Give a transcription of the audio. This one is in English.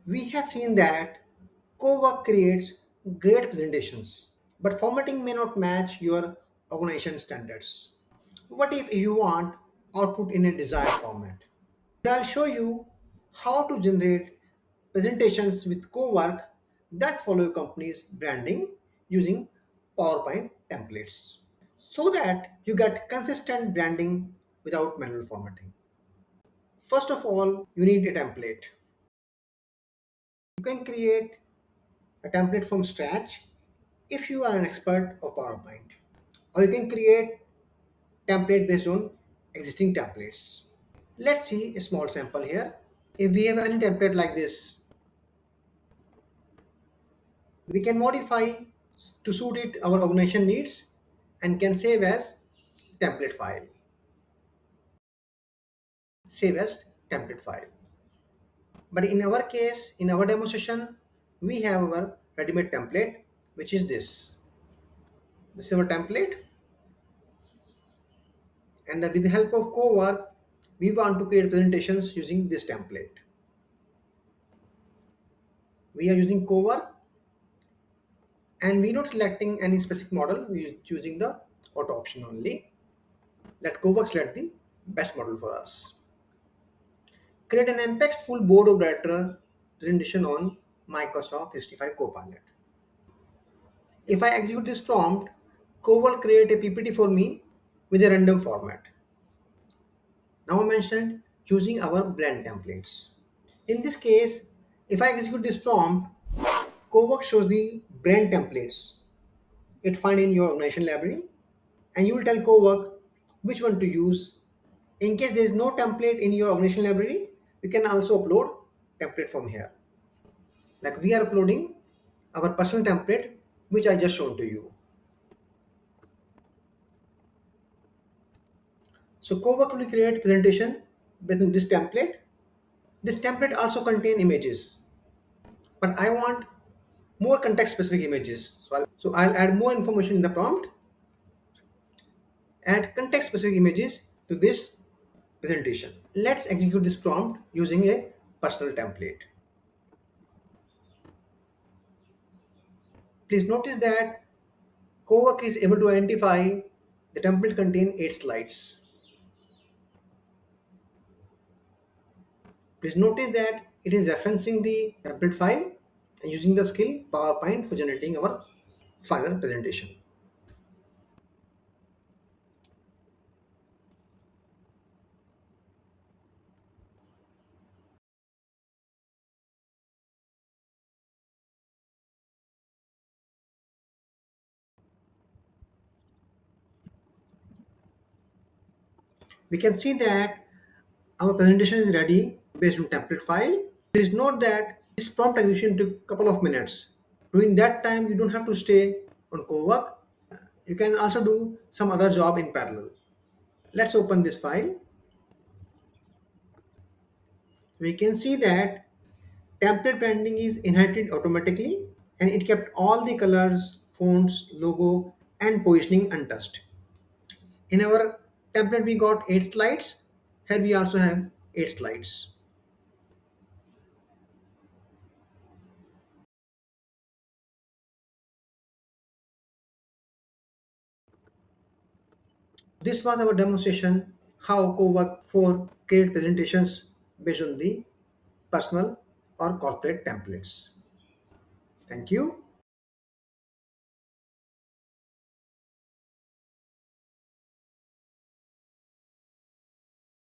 We have seen that Cowork creates great presentations, but formatting may not match your organization standards. What if you want output in a desired format? I'll show you how to generate presentations with Cowork that follow your company's branding using PowerPoint templates so that you get consistent branding without manual formatting. First of all, you need a template. You can create a template from scratch if you are an expert of PowerPoint, or you can create template based on existing templates. Let's see a small sample here. If we have any template like this, we can modify to suit it our organization needs and can save as template file. Save as template file. But in our case, in our demo session, we have our ready-made template, which is this. This is our template, and with the help of Cowork, we want to create presentations using this template. We are using Cowork, and we're not selecting any specific model. We're choosing the auto option only. Let Cowork select the best model for us. Create an impactful board of director presentation on Microsoft 365 Copilot. If I execute this prompt, Cowork create a PPT for me with a random format. Now I mentioned using our brand templates. In this case, if I execute this prompt, Cowork shows the brand templates it find in your organization library, and you will tell Cowork which one to use. In case there is no template in your organization library, you can also upload template from here. Like we are uploading our personal template, which I just shown to you. So Cowork will create presentation based on this template. This template also contain images, but I want more context specific images. So I'll add more information in the prompt, add context specific images to this presentation. Let's execute this prompt using a personal template. Please notice that Cowork is able to identify the template contain 8 slides. Please notice that it is referencing the template file and using the skill PowerPoint for generating our final presentation. We can see that our presentation is ready based on template file. Please note that this prompt execution took a couple of minutes. During that time, you don't have to stay on Cowork. You can also do some other job in parallel. Let's open this file. We can see that template branding is inherited automatically, and it kept all the colors, fonts, logo, and positioning untouched. In our template, we got 8 slides. Here we also have 8 slides. This was our demonstration how Cowork for create presentations based on the personal or corporate templates. Thank you.